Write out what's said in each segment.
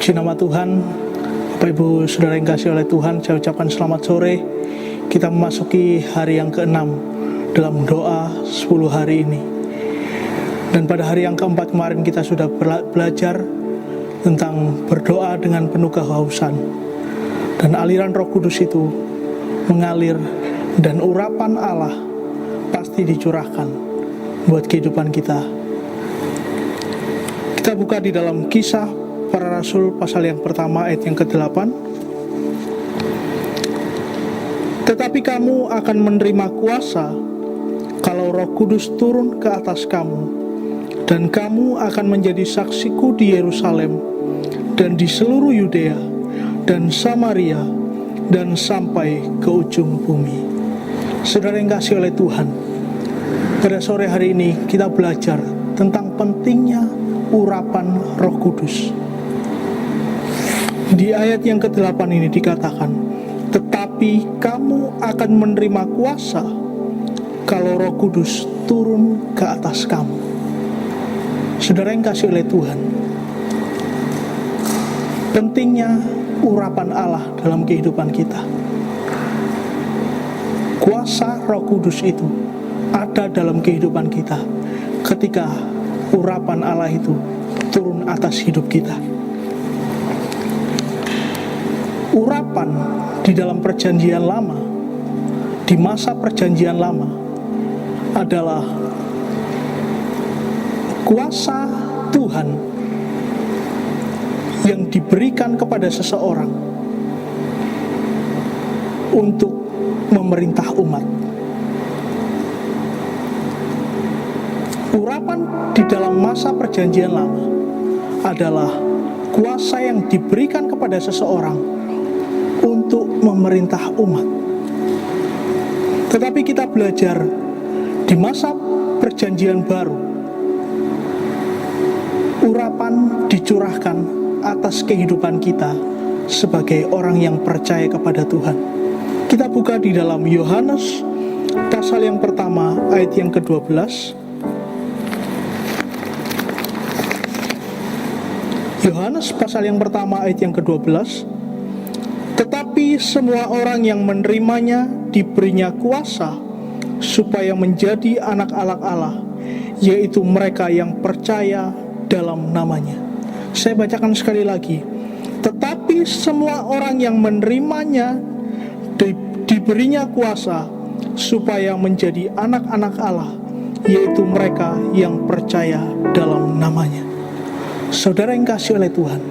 Puji nama Tuhan. Bapak Ibu Saudara yang kasih oleh Tuhan, saya ucapkan selamat sore. Kita memasuki hari yang ke-6 dalam doa 10 hari ini. Dan pada hari yang keempat kemarin kita sudah belajar tentang berdoa dengan penuh kehausan. Dan aliran Roh Kudus itu mengalir dan urapan Allah pasti dicurahkan buat kehidupan kita. Kita buka di dalam Kisah Para Rasul pasal yang pertama ayat yang ke-8. Tetapi kamu akan menerima kuasa kalau Roh Kudus turun ke atas kamu, dan kamu akan menjadi saksiku di Yerusalem dan di seluruh Yudea dan Samaria dan sampai ke ujung bumi. Saudara yang kasih oleh Tuhan, pada sore hari ini kita belajar tentang pentingnya urapan Roh Kudus. Di ayat yang ke-8 ini dikatakan, tetapi kamu akan menerima kuasa kalau Roh Kudus turun ke atas kamu. Saudara yang kasih oleh Tuhan, pentingnya urapan Allah dalam kehidupan kita. Kuasa Roh Kudus itu ada dalam kehidupan kita ketika urapan Allah itu turun atas hidup kita. Urapan di dalam perjanjian lama, di masa perjanjian lama, adalah kuasa Tuhan yang diberikan kepada seseorang untuk memerintah umat. Urapan di dalam masa perjanjian lama adalah kuasa yang diberikan kepada seseorang untuk memerintah umat. Tetapi kita belajar di masa perjanjian baru, urapan dicurahkan atas kehidupan kita sebagai orang yang percaya kepada Tuhan. Kita buka di dalam Yohanes pasal yang pertama ayat yang ke-12. Yohanes pasal yang pertama ayat yang ke-12. Tetapi semua orang yang menerimanya diberinya kuasa supaya menjadi anak-anak Allah, yaitu mereka yang percaya dalam namanya. Saya bacakan sekali lagi. Tetapi semua orang yang menerimanya diberinya kuasa supaya menjadi anak-anak Allah, yaitu mereka yang percaya dalam namanya. Saudara yang kasih oleh Tuhan,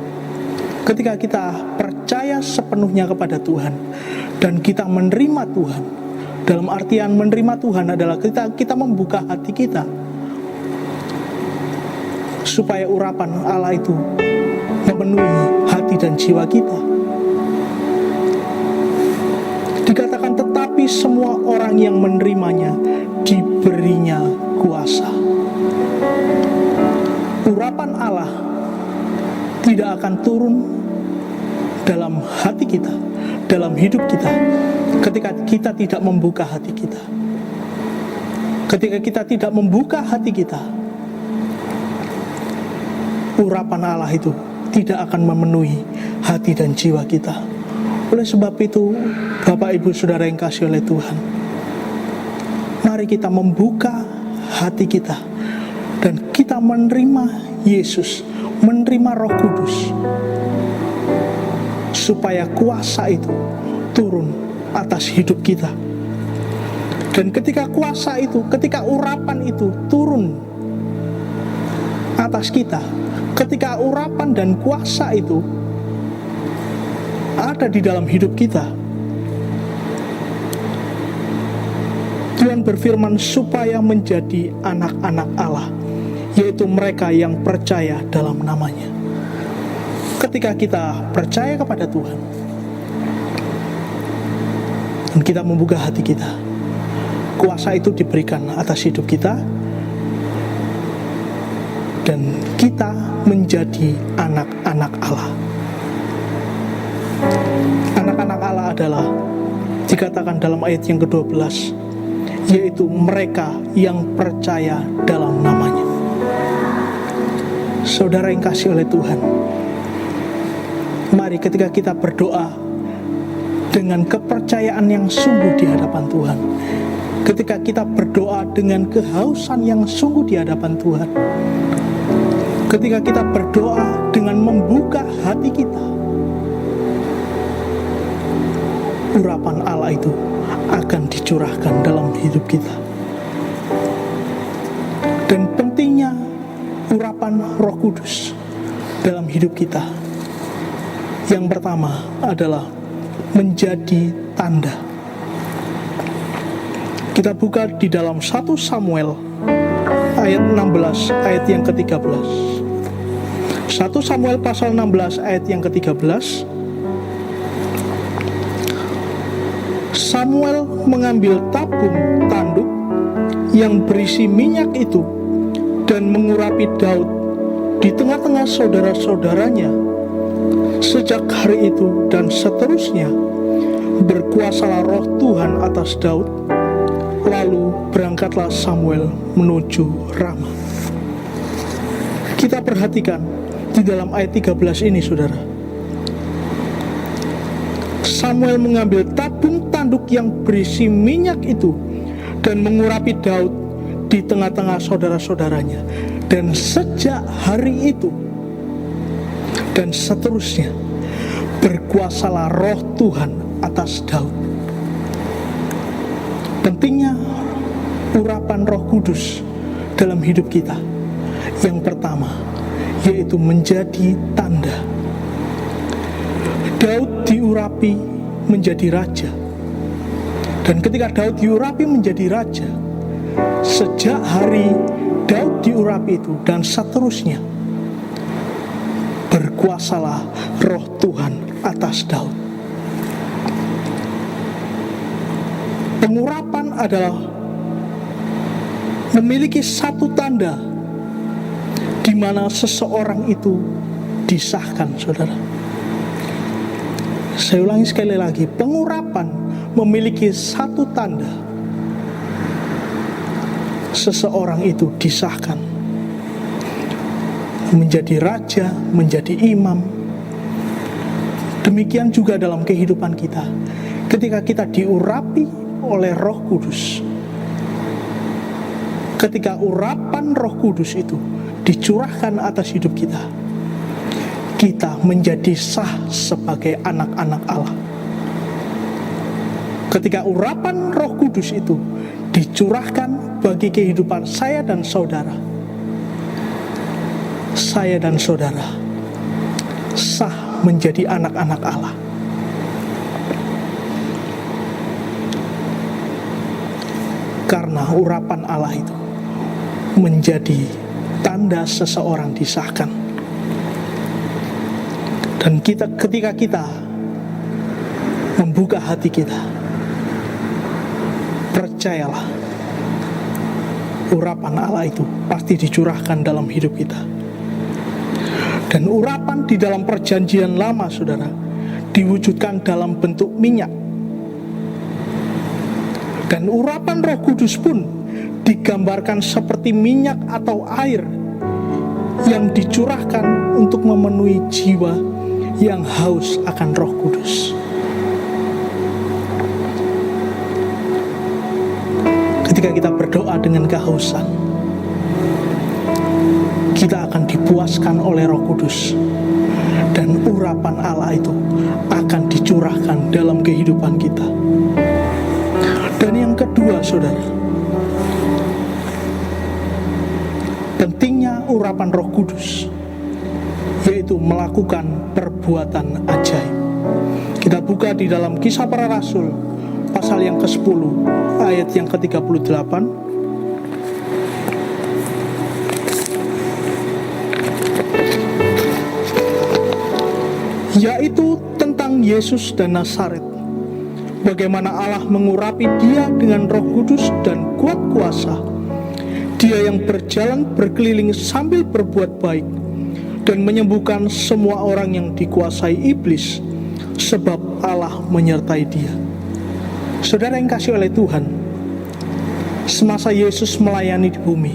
ketika kita percaya sepenuhnya kepada Tuhan dan kita menerima Tuhan, dalam artian menerima Tuhan adalah kita membuka hati kita supaya urapan Allah itu memenuhi hati dan jiwa kita. Dikatakan tetapi semua orang yang menerimanya diberinya kuasa. Urapan Allah tidak akan turun dalam hati kita, dalam hidup kita, ketika kita tidak membuka hati kita. Ketika kita tidak membuka hati kita, urapan Allah itu tidak akan memenuhi hati dan jiwa kita. Oleh sebab itu, Bapak Ibu Saudara yang kasih oleh Tuhan, mari kita membuka hati kita dan kita menerima Yesus, menerima Roh Kudus, supaya kuasa itu turun atas hidup kita. Dan ketika kuasa itu, ketika urapan itu turun atas kita, ketika urapan dan kuasa itu ada di dalam hidup kita, Tuhan berfirman supaya menjadi anak-anak Allah, yaitu mereka yang percaya dalam namanya. Ketika kita percaya kepada Tuhan dan kita membuka hati kita, kuasa itu diberikan atas hidup kita dan kita menjadi anak-anak Allah. Anak-anak Allah adalah dikatakan dalam ayat yang ke-12, yaitu mereka yang percaya dalam namanya. Saudara yang kasih oleh Tuhan, Mari ketika kita berdoa dengan kepercayaan yang sungguh di hadapan Tuhan, ketika kita berdoa dengan kehausan yang sungguh di hadapan Tuhan, ketika kita berdoa dengan membuka hati kita, urapan Allah itu akan dicurahkan dalam hidup kita. Dan pentingnya urapan Roh Kudus dalam hidup kita, yang pertama adalah menjadi tanda. Kita buka di dalam 1 Samuel ayat 16 ayat yang ke-13. 1 Samuel pasal 16 ayat yang ke-13. Samuel mengambil tabung tanduk yang berisi minyak itu dan mengurapi Daud di tengah-tengah saudara-saudaranya. Sejak hari itu dan seterusnya berkuasalah roh Tuhan atas Daud. Lalu berangkatlah Samuel menuju Rama. Kita perhatikan di dalam ayat 13 ini, saudara. Samuel mengambil tabung tanduk yang berisi minyak itu dan mengurapi Daud di tengah-tengah saudara-saudaranya. Dan sejak hari itu dan seterusnya berkuasalah roh Tuhan atas Daud. Pentingnya urapan Roh Kudus dalam hidup kita. Yang pertama, yaitu menjadi tanda. Daud diurapi menjadi raja. Dan ketika Daud diurapi menjadi raja, sejak hari Daud diurapi itu dan seterusnya, berkuasalah roh Tuhan atas Daud. Pengurapan adalah memiliki satu tanda di mana seseorang itu disahkan, saudara. Saya ulangi sekali lagi, pengurapan memiliki satu tanda. Seseorang itu disahkan menjadi raja, menjadi imam. Demikian juga dalam kehidupan kita. Ketika kita diurapi oleh Roh Kudus, ketika urapan Roh Kudus itu dicurahkan atas hidup kita, kita menjadi sah sebagai anak-anak Allah. Ketika urapan Roh Kudus itu dicurahkan bagi kehidupan saya dan saudara, saya dan saudara sah menjadi anak-anak Allah. Karena urapan Allah itu menjadi tanda seseorang disahkan. Dan ketika kita membuka hati kita, percayalah, urapan Allah itu pasti dicurahkan dalam hidup kita. Dan urapan di dalam perjanjian lama, saudara, diwujudkan dalam bentuk minyak. Dan urapan Roh Kudus pun digambarkan seperti minyak atau air yang dicurahkan untuk memenuhi jiwa yang haus akan Roh Kudus. Ketika kita berdoa dengan kehausan, kita akan dipuaskan oleh Roh Kudus, dan urapan Allah itu akan dicurahkan dalam kehidupan kita. Dan yang kedua, saudara, pentingnya urapan Roh Kudus, yaitu melakukan perbuatan ajaib. Kita buka di dalam Kisah Para Rasul pasal yang ke-10 ayat yang ke-38. Yaitu tentang Yesus dan Nazaret, bagaimana Allah mengurapi dia dengan Roh Kudus dan kuat kuasa. Dia yang berjalan berkeliling sambil berbuat baik dan menyembuhkan semua orang yang dikuasai iblis, sebab Allah menyertai dia. Saudara yang kasih oleh Tuhan, semasa Yesus melayani di bumi,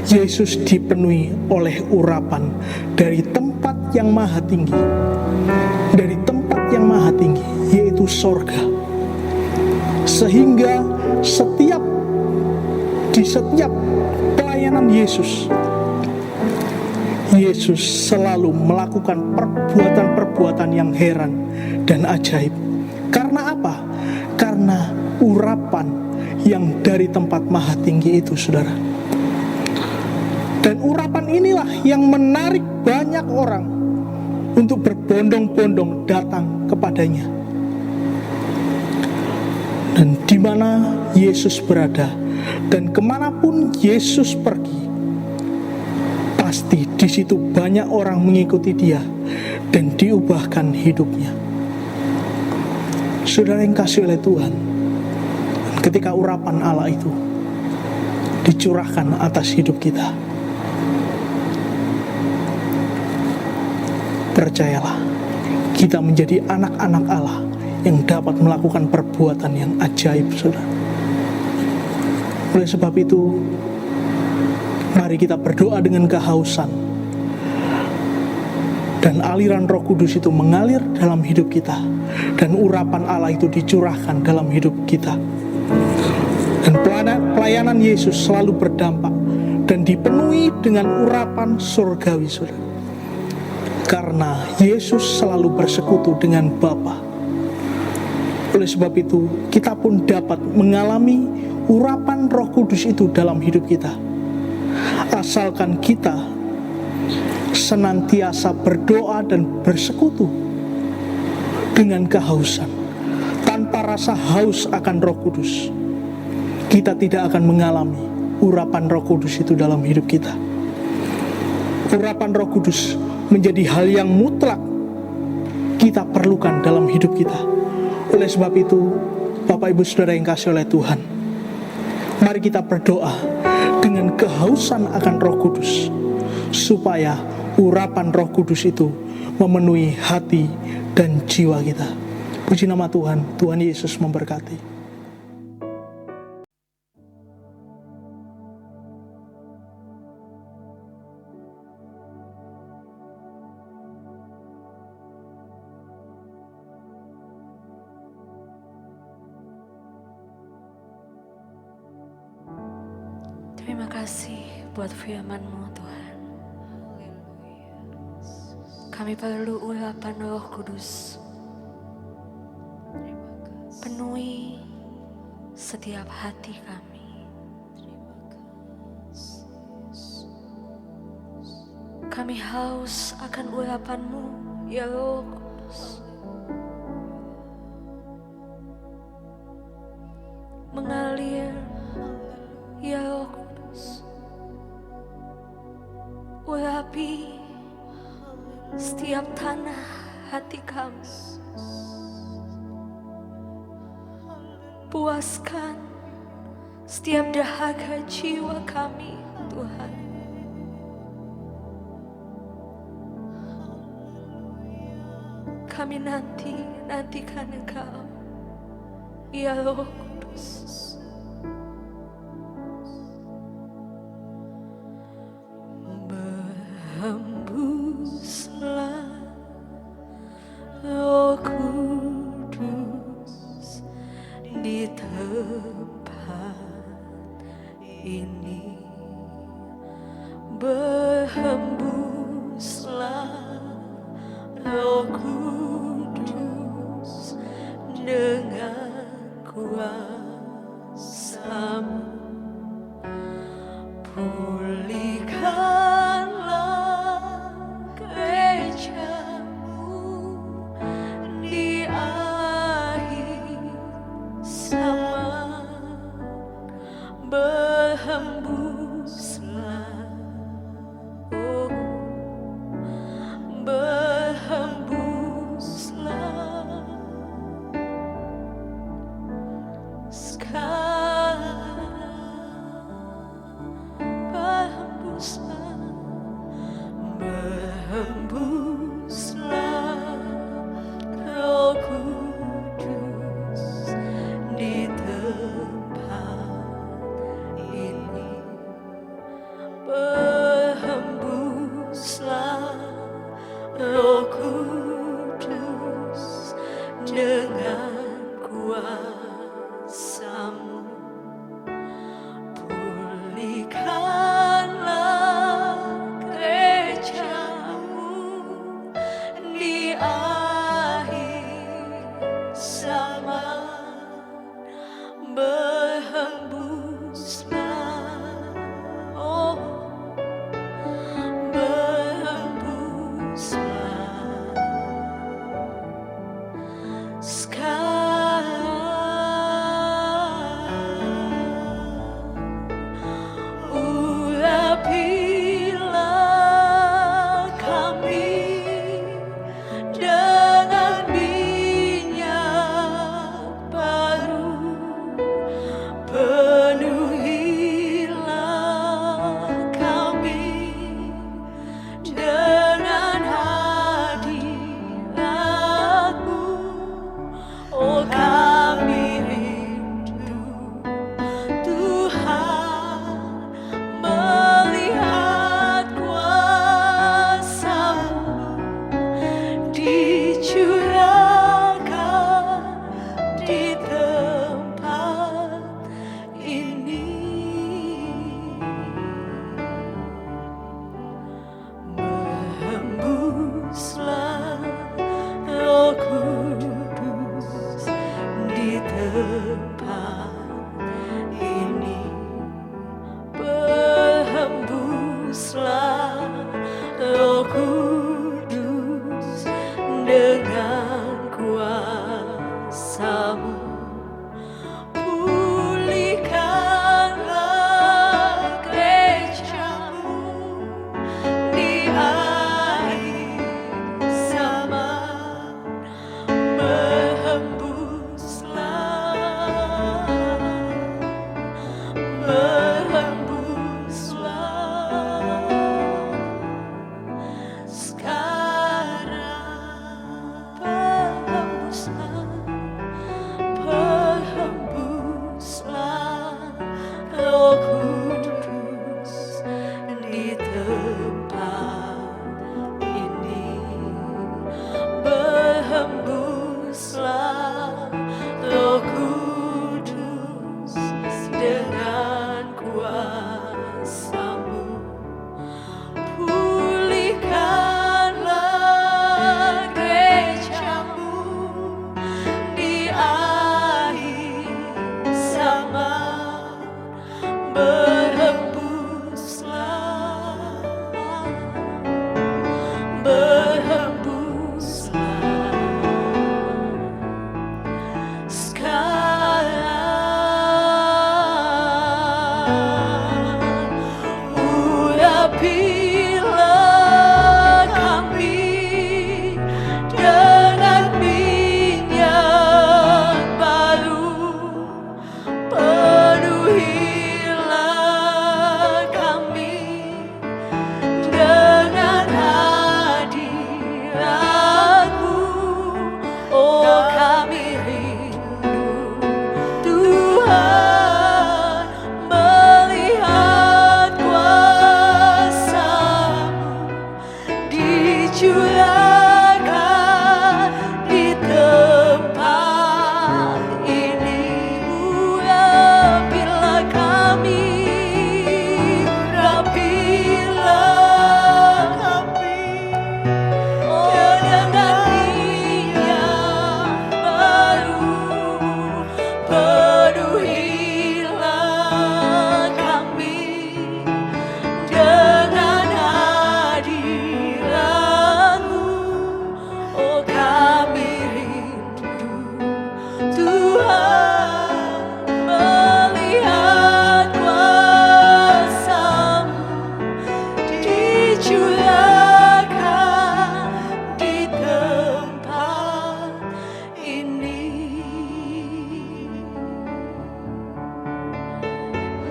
Yesus dipenuhi oleh urapan dari tempat yang maha tinggi, dari tempat yang maha tinggi, yaitu sorga. Sehingga di setiap pelayanan Yesus selalu melakukan perbuatan-perbuatan yang heran dan ajaib. Karena apa? Karena urapan yang dari tempat maha tinggi itu, saudara. Dan urapan inilah yang menarik banyak orang untuk berbondong-bondong datang kepadanya. Dan di mana Yesus berada dan kemanapun Yesus pergi, pasti di situ banyak orang mengikuti dia dan diubahkan hidupnya. Saudara yang kasih oleh Tuhan, ketika urapan Allah itu dicurahkan atas hidup kita, percayalah, kita menjadi anak-anak Allah yang dapat melakukan perbuatan yang ajaib, saudara. Oleh sebab itu, mari kita berdoa dengan kehausan, dan aliran Roh Kudus itu mengalir dalam hidup kita, dan urapan Allah itu dicurahkan dalam hidup kita. Dan pelayanan Yesus selalu berdampak dan dipenuhi dengan urapan surgawi, saudara. Karena Yesus selalu bersekutu dengan Bapa. Oleh sebab itu, kita pun dapat mengalami urapan Roh Kudus itu dalam hidup kita. Asalkan kita senantiasa berdoa dan bersekutu dengan kehausan, tanpa rasa haus akan Roh Kudus, kita tidak akan mengalami urapan Roh Kudus itu dalam hidup kita. Urapan Roh Kudus menjadi hal yang mutlak kita perlukan dalam hidup kita. Oleh sebab itu, Bapak Ibu Saudara yang kasih oleh Tuhan, mari kita berdoa dengan kehausan akan Roh Kudus, supaya urapan Roh Kudus itu memenuhi hati dan jiwa kita. Puji nama Tuhan. Tuhan Yesus memberkati. Terima kasih buat firman-Mu, Tuhan. Kami perlu urapan Roh Kudus. Penuhi setiap hati kami. Kami haus akan urapan-Mu, ya Roh Kudus. Mengalir, ya Roh Kudus. Urapi setiap tanah hati kami. Puaskan setiap dahaga jiwa kami, Tuhan. Kami nantikan Engkau, ya Roh Kudus. Hembuslah Roh Kudus di tempat ini. Berhembuslah Roh Kudus dengan kuasa-Mu. Pulihkanlah gereja-Mu di akhir zaman. Berhembuslah, oh, berhembuslah sekarang. Berhembuslah Urapilah kami dengan minyak baru, penuhilah kami dengan hadirat-Mu. Oh, kami rindu Tuhan melihat kuasa-Mu dicurahkan di tempat ini. Urapilah kami, urapilah kami, oh, dengan minyak baru, penuhilah kami dengan hadirat-Mu. Oh, kami rindu Tuhan melihat kuasa-Mu dicurahkan di tempat ini.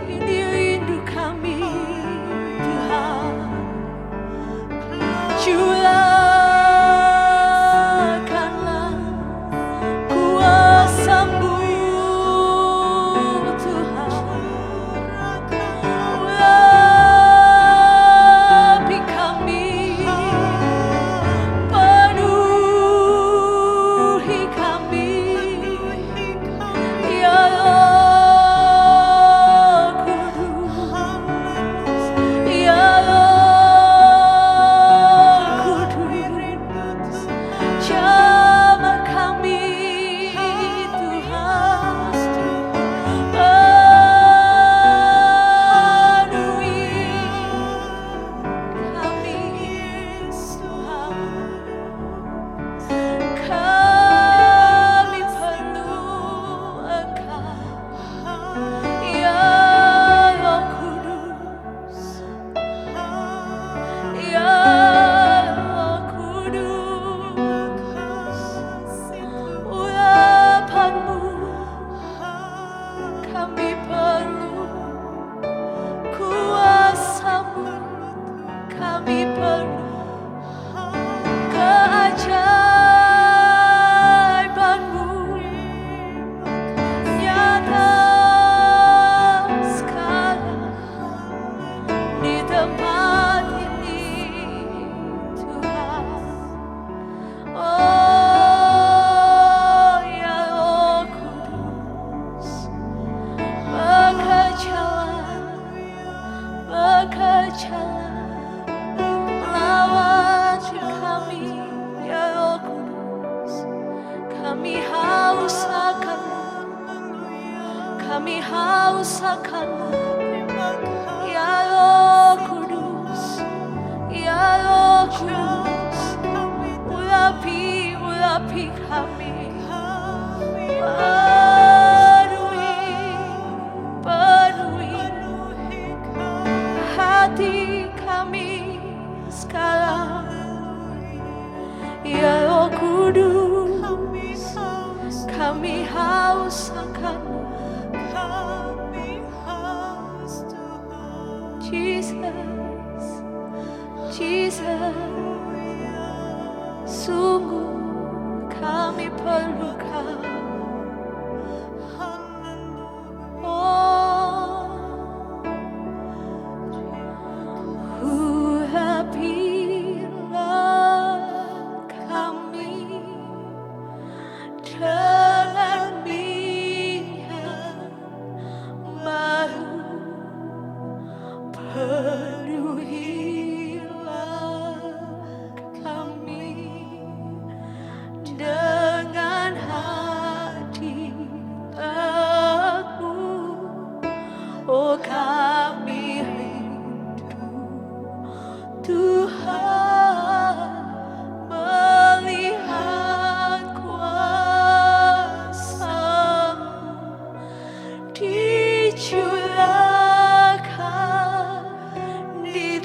Ini rindu kami, Tuhan. Curahkanlah kuasa-Mu, Tuhan. Urapi kami, penuhi kami, ya Roh Kudus, ya Roh Kudus, jamah kami, Tuhan. Penuhi kami, Tuhan. Kami perlu Engkau, ya Roh Kudus, ya Roh Kudus. Urapan-Mu kami perlu, kuasa-Mu kami perlu, keajaiban-Mu nyata sekarang di tempat ini, Tuhan. Oh, ya Roh Kudus, bekerjalah lawati kami, ya Roh Kudus. Kami haus akan-Mu, kami haus akan-Mu, ya Roh Kudus, ya Roh Kudus. Urapi kami, penuhi hati kami sekarang, ya Roh Kudus. Kami haus akan-Mu, Jesus, Jesus. Sungguh kami perlu Kau. Oh, urapilah kami dengan minyak baru, penuhilah kami dengan hadirat-Mu. Oh, kami rindu Tuhan melihat kuasa-Mu dicurahkan di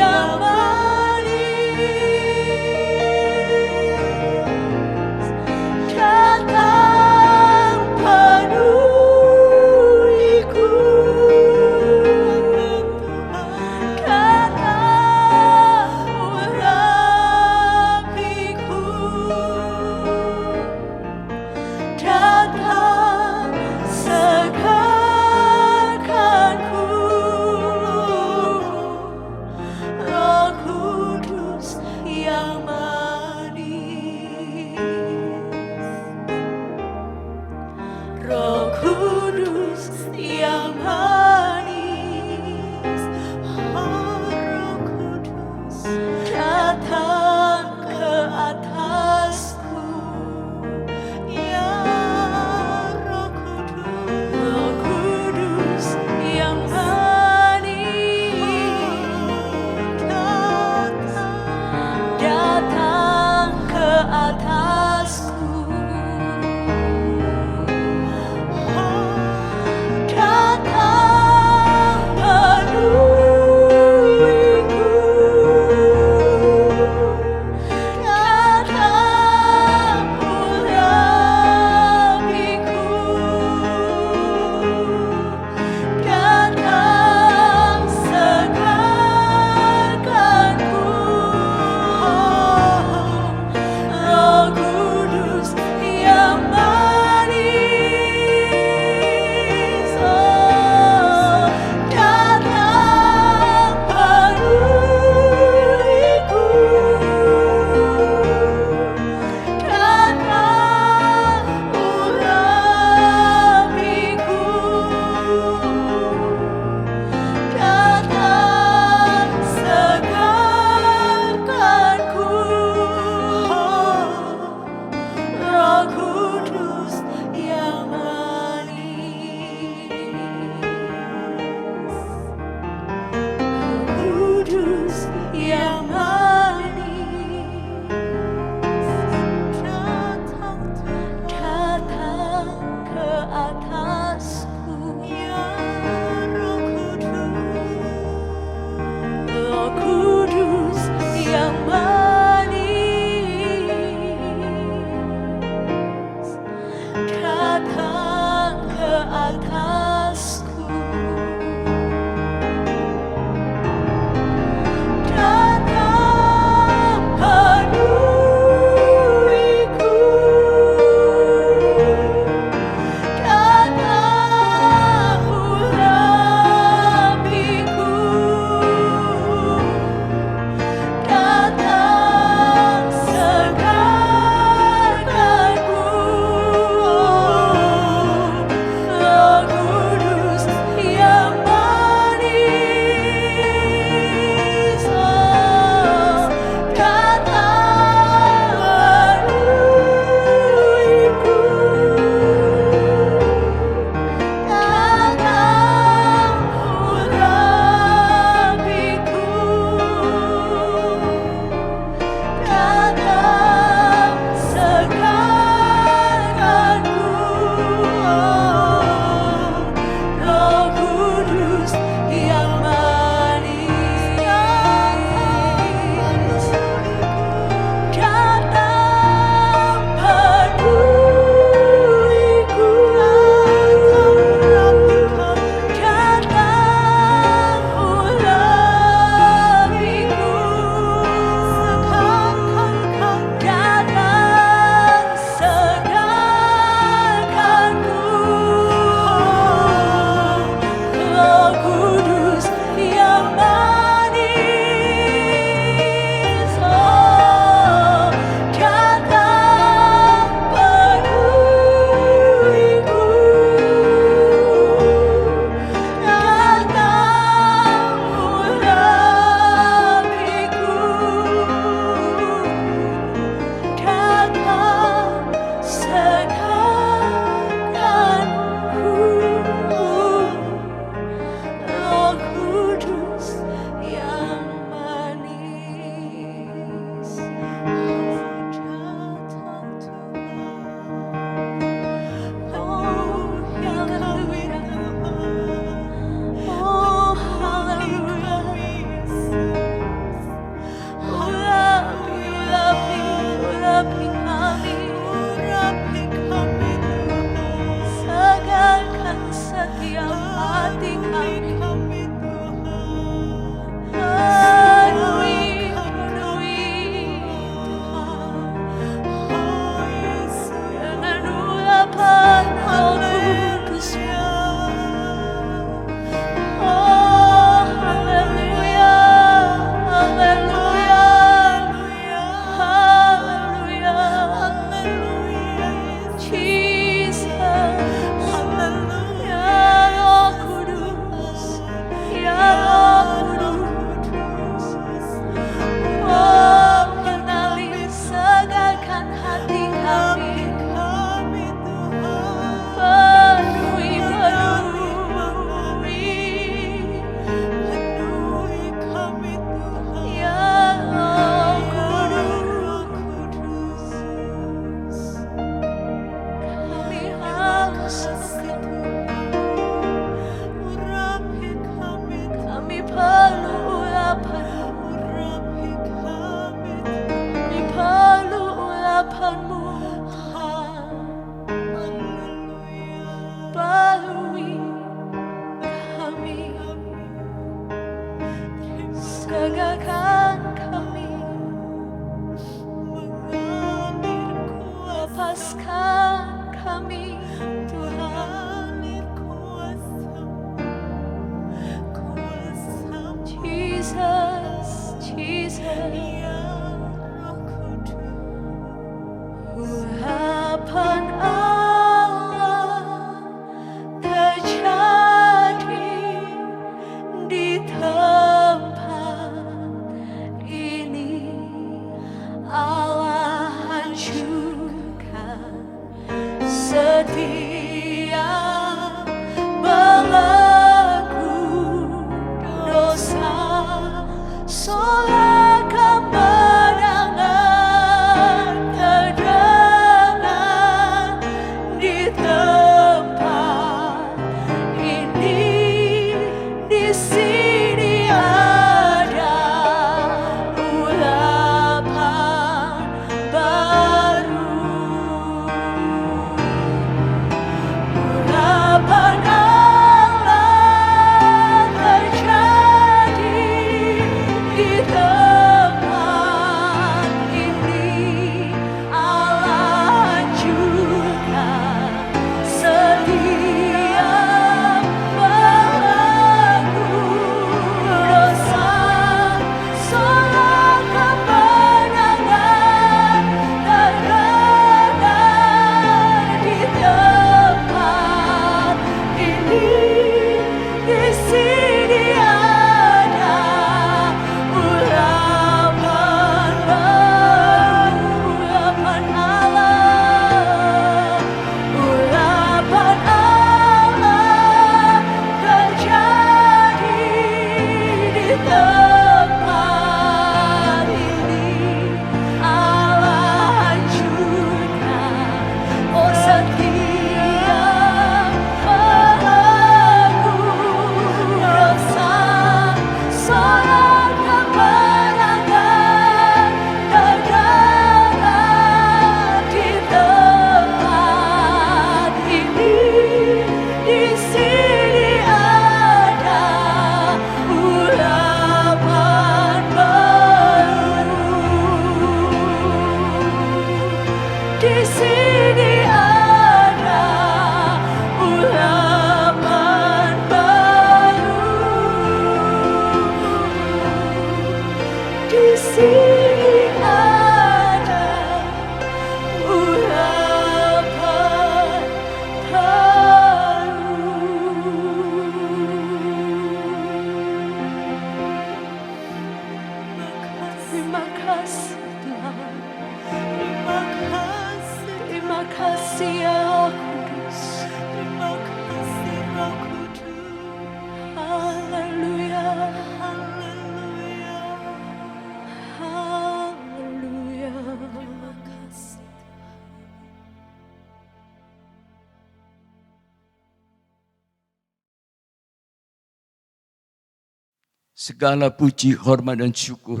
Segala puji, hormat, dan syukur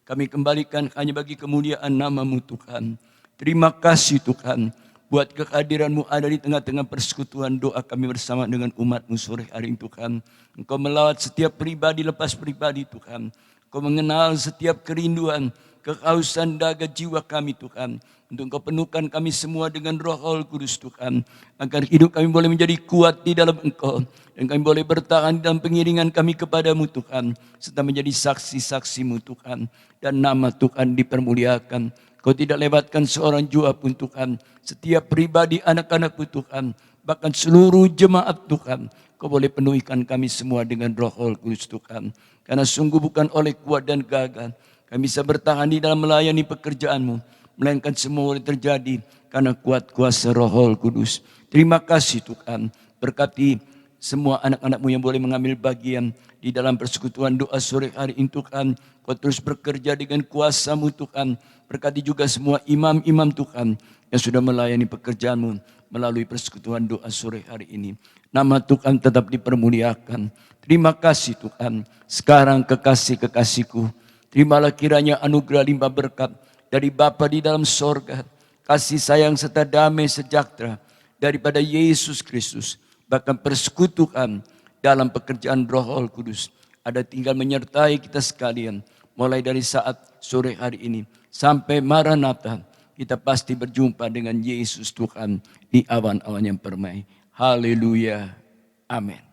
kami kembalikan hanya bagi kemuliaan nama-Mu Tuhan. Terima kasih Tuhan buat kehadiran-Mu ada di tengah-tengah persekutuan doa kami bersama dengan umat-Mu sore hari ini Tuhan. Engkau melawat setiap pribadi lepas pribadi Tuhan. Engkau mengenal setiap kerinduan, kehausan dahaga jiwa kami Tuhan. Untuk Engkau penuhkan kami semua dengan Roh Kudus Tuhan. Agar hidup kami boleh menjadi kuat di dalam Engkau. Dan kami boleh bertahan dalam pengiringan kami kepadamu Tuhan. Serta menjadi saksi-saksi-Mu Tuhan. Dan nama Tuhan dipermuliakan. Kau tidak lewatkan seorang jua pun Tuhan. Setiap pribadi anak-anak-Mu Tuhan. Bahkan seluruh jemaat Tuhan. Kau boleh penuhikan kami semua dengan Roh Kudus Tuhan. Karena sungguh bukan oleh kuat dan gagah kami bisa bertahan di dalam melayani pekerjaan-Mu. Melainkan semua boleh terjadi karena kuat kuasa Roh Kudus. Terima kasih Tuhan. Berkati semua anak-anak-Mu yang boleh mengambil bagian di dalam persekutuan doa sore hari ini Tuhan. Kau terus bekerja dengan kuasa-Mu Tuhan. Berkati juga semua imam-imam Tuhan yang sudah melayani pekerjaan-Mu melalui persekutuan doa sore hari ini. Nama Tuhan tetap dipermuliakan. Terima kasih Tuhan. Sekarang kekasih-kekasihku, terimalah kiranya anugerah limpah berkat dari Bapa di dalam sorga, kasih sayang serta damai sejahtera daripada Yesus Kristus, bahkan persekutuan dalam pekerjaan Roh Kudus ada tinggal menyertai kita sekalian mulai dari saat sore hari ini sampai Maranatha. Kita pasti berjumpa dengan Yesus Tuhan di awan-awan yang permai. Haleluya. Amin.